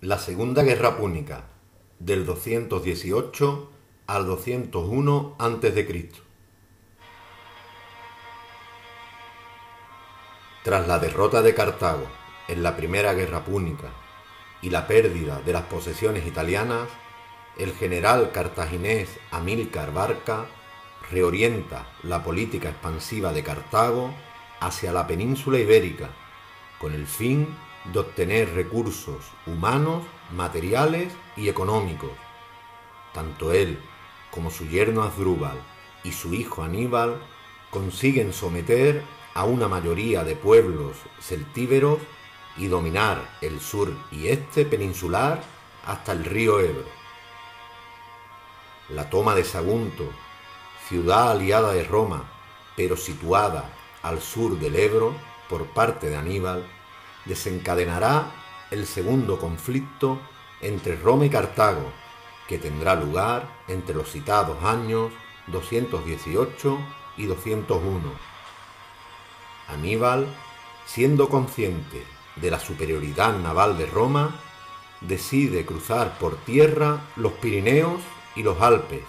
La Segunda Guerra Púnica, del 218 al 201 a.C. Tras la derrota de Cartago en la Primera Guerra Púnica y la pérdida de las posesiones italianas, el general cartaginés Amílcar Barca reorienta la política expansiva de Cartago hacia la península ibérica, con el fin de obtener recursos humanos, materiales y económicos. Tanto él como su yerno Asdrúbal y su hijo Aníbal consiguen someter a una mayoría de pueblos celtíberos y dominar el sur y este peninsular hasta el río Ebro. La toma de Sagunto, ciudad aliada de Roma, pero situada al sur del Ebro por parte de Aníbal, desencadenará el segundo conflicto entre Roma y Cartago, que tendrá lugar entre los citados años 218 y 201. Aníbal, siendo consciente de la superioridad naval de Roma, decide cruzar por tierra los Pirineos y los Alpes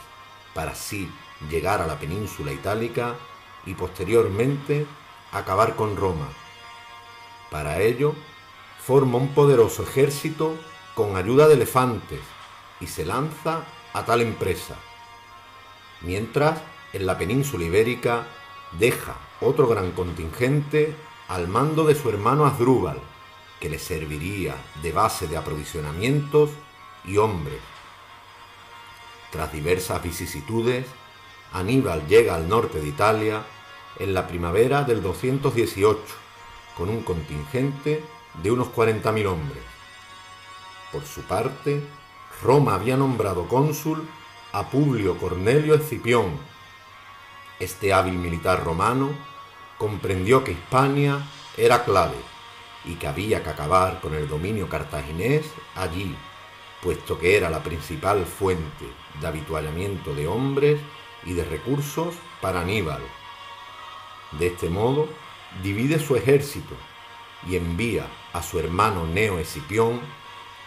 para así llegar a la península itálica y posteriormente acabar con Roma. Para ello, forma un poderoso ejército con ayuda de elefantes y se lanza a tal empresa. Mientras, en la península ibérica, deja otro gran contingente al mando de su hermano Asdrúbal, que le serviría de base de aprovisionamientos y hombres. Tras diversas vicisitudes, Aníbal llega al norte de Italia en la primavera del 218, con un contingente de unos 40.000 hombres. Por su parte, Roma había nombrado cónsul a Publio Cornelio Escipión. Este hábil militar romano comprendió que Hispania era clave y que había que acabar con el dominio cartaginés allí, puesto que era la principal fuente de avituallamiento de hombres y de recursos para Aníbal. De este modo, divide su ejército y envía a su hermano Gneo Escipión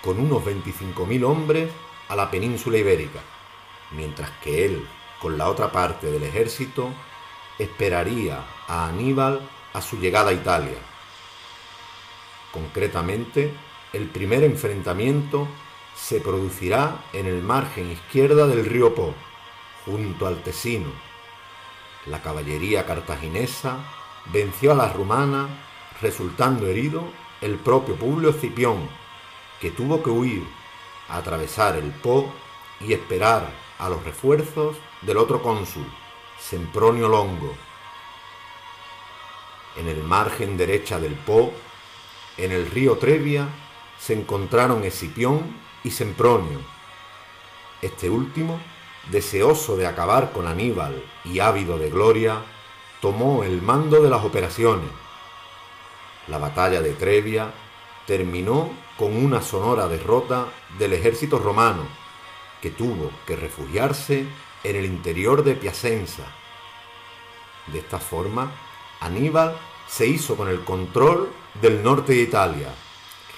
con unos 25.000 hombres a la península ibérica, mientras que él, con la otra parte del ejército, esperaría a Aníbal a su llegada a Italia. Concretamente, el primer enfrentamiento se producirá en el margen izquierda del río Po, junto al Tesino. La caballería cartaginesa venció a la rumana, resultando herido el propio Publio Escipión, que tuvo que huir, atravesar el Po y esperar a los refuerzos del otro cónsul, Sempronio Longo. En el margen derecha del Po, en el río Trebia, se encontraron Escipión y Sempronio. Este último, deseoso de acabar con Aníbal y ávido de gloria, tomó el mando de las operaciones. La batalla de Trebia terminó con una sonora derrota del ejército romano, que tuvo que refugiarse en el interior de Piacenza. De esta forma, Aníbal se hizo con el control del norte de Italia,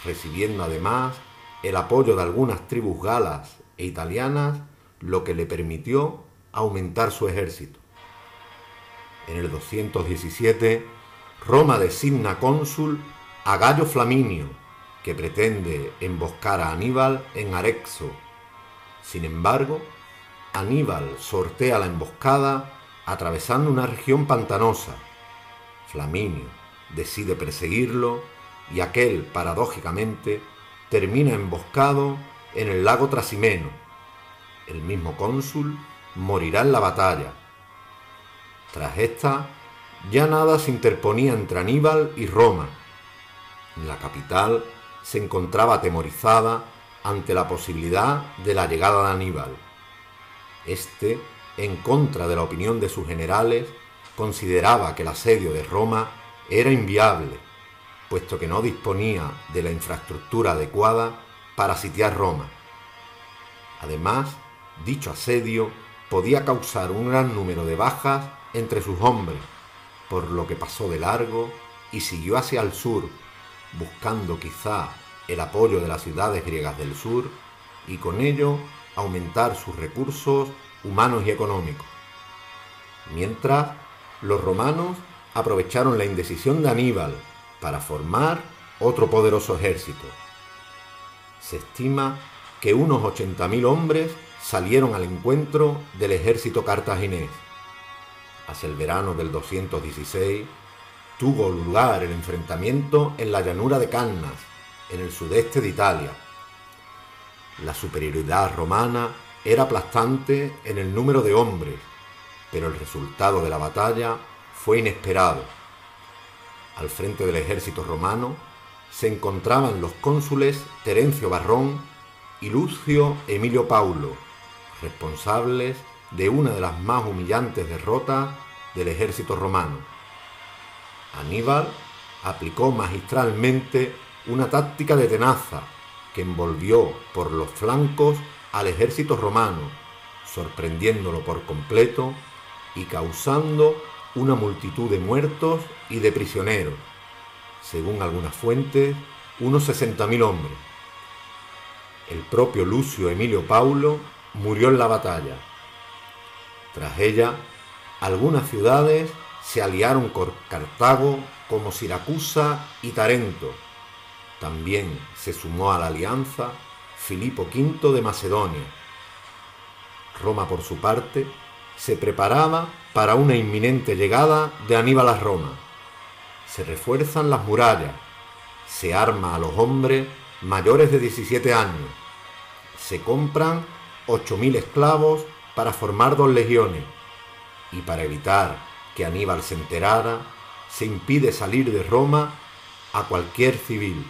recibiendo además el apoyo de algunas tribus galas e italianas, lo que le permitió aumentar su ejército. En el 217, Roma designa cónsul a Gayo Flaminio, que pretende emboscar a Aníbal en Arexo. Sin embargo, Aníbal sortea la emboscada atravesando una región pantanosa. Flaminio decide perseguirlo y aquel, paradójicamente, termina emboscado en el lago Trasimeno. El mismo cónsul morirá en la batalla. Tras esta, ya nada se interponía entre Aníbal y Roma. La capital se encontraba atemorizada ante la posibilidad de la llegada de Aníbal. Este, en contra de la opinión de sus generales, consideraba que el asedio de Roma era inviable, puesto que no disponía de la infraestructura adecuada para sitiar Roma. Además, dicho asedio podía causar un gran número de bajas entre sus hombres, por lo que pasó de largo y siguió hacia el sur, buscando quizá el apoyo de las ciudades griegas del sur y con ello aumentar sus recursos humanos y económicos. Mientras, los romanos aprovecharon la indecisión de Aníbal para formar otro poderoso ejército. Se estima que unos 80.000 hombres salieron al encuentro del ejército cartaginés. Hacia el verano del 216 tuvo lugar el enfrentamiento en la llanura de Cannas, en el sudeste de Italia. La superioridad romana era aplastante en el número de hombres, pero el resultado de la batalla fue inesperado. Al frente del ejército romano se encontraban los cónsules Terencio Varrón y Lucio Emilio Paulo, responsables de una de las más humillantes derrotas del ejército romano. Aníbal aplicó magistralmente una táctica de tenaza que envolvió por los flancos al ejército romano, sorprendiéndolo por completo y causando una multitud de muertos y de prisioneros, según algunas fuentes, unos 60.000 hombres. El propio Lucio Emilio Paulo murió en la batalla. Tras ella, algunas ciudades se aliaron con Cartago como Siracusa y Tarento. También se sumó a la alianza Filipo V de Macedonia. Roma, por su parte, se preparaba para una inminente llegada de Aníbal a Roma. Se refuerzan las murallas, se arma a los hombres mayores de 17 años, se compran 8.000 esclavos para formar 2 legiones y para evitar que Aníbal se enterara, se impide salir de Roma a cualquier civil.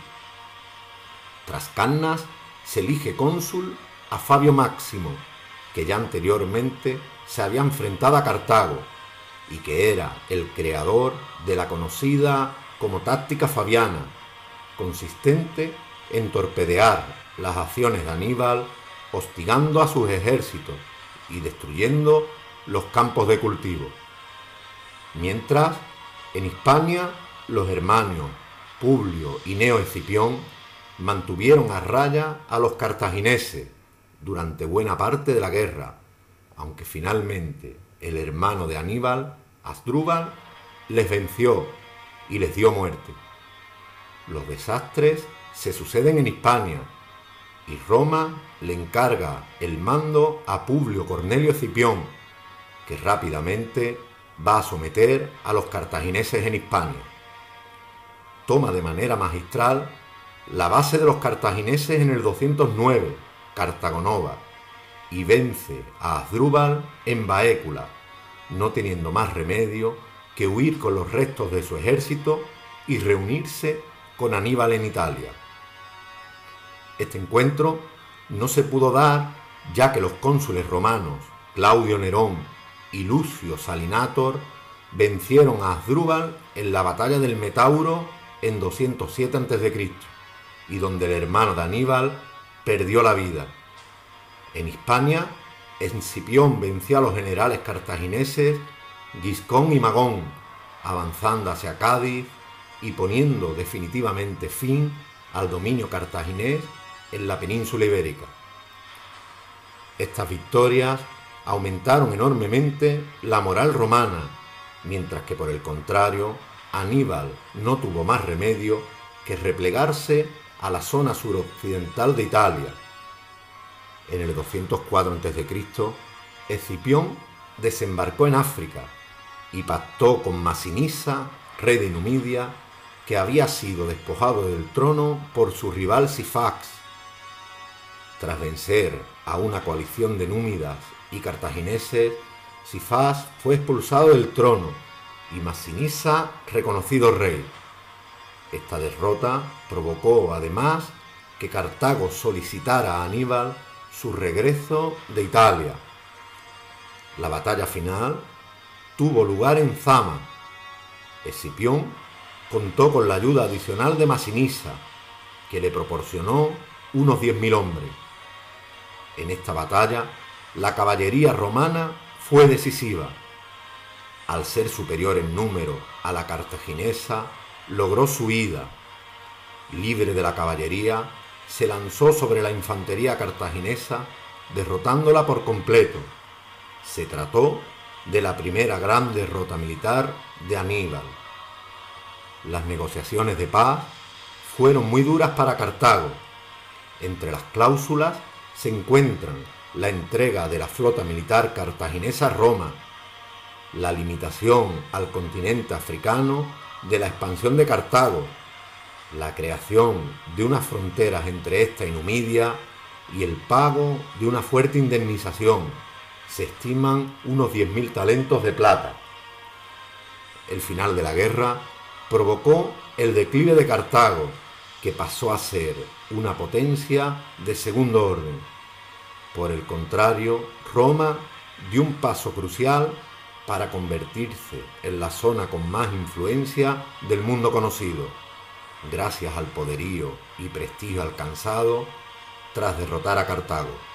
Tras Cannas se elige cónsul a Fabio Máximo, que ya anteriormente se había enfrentado a Cartago y que era el creador de la conocida como táctica fabiana, consistente en torpedear las acciones de Aníbal, hostigando a sus ejércitos y destruyendo los campos de cultivo. Mientras, en Hispania, los hermanos Publio y Cneo Escipión mantuvieron a raya a los cartagineses durante buena parte de la guerra, aunque finalmente el hermano de Aníbal, Asdrúbal, les venció y les dio muerte. Los desastres se suceden en Hispania y Roma le encarga el mando a Publio Cornelio Escipión, que rápidamente va a someter a los cartagineses en Hispania. Toma de manera magistral la base de los cartagineses en el 209, Cartagonova, y vence a Asdrúbal en Baécula, no teniendo más remedio que huir con los restos de su ejército y reunirse con Aníbal en Italia. Este encuentro no se pudo dar ya que los cónsules romanos Claudio Nerón y Lucio Salinator vencieron a Asdrúbal en la batalla del Metauro en 207 a.C., y donde el hermano de Aníbal perdió la vida. En Hispania, Escipión venció a los generales cartagineses Giscón y Magón, avanzando hacia Cádiz y poniendo definitivamente fin al dominio cartaginés en la península ibérica. Estas victorias aumentaron enormemente la moral romana, mientras que por el contrario, Aníbal no tuvo más remedio que replegarse a la zona suroccidental de Italia. En el 204 a.C., Escipión desembarcó en África y pactó con Masinisa, rey de Numidia, que había sido despojado del trono por su rival Sifax. Tras vencer a una coalición de númidas y cartagineses, Sifax fue expulsado del trono y Masinisa reconocido rey. Esta derrota provocó además que Cartago solicitara a Aníbal su regreso de Italia. La batalla final tuvo lugar en Zama. Escipión contó con la ayuda adicional de Masinisa, que le proporcionó unos 10.000 hombres. En esta batalla, la caballería romana fue decisiva. Al ser superior en número a la cartaginesa, logró su huida. libre de la caballería, se lanzó sobre la infantería cartaginesa, derrotándola por completo. Se trató de la primera gran derrota militar de Aníbal. Las negociaciones de paz fueron muy duras para Cartago. Entre las cláusulas se encuentran la entrega de la flota militar cartaginesa a Roma, la limitación al continente africano de la expansión de Cartago, la creación de unas fronteras entre esta y Numidia y el pago de una fuerte indemnización. Se estiman unos 10.000 talentos de plata. El final de la guerra provocó el declive de Cartago, que pasó a ser una potencia de segundo orden. Por el contrario, Roma dio un paso crucial para convertirse en la zona con más influencia del mundo conocido, gracias al poderío y prestigio alcanzado tras derrotar a Cartago.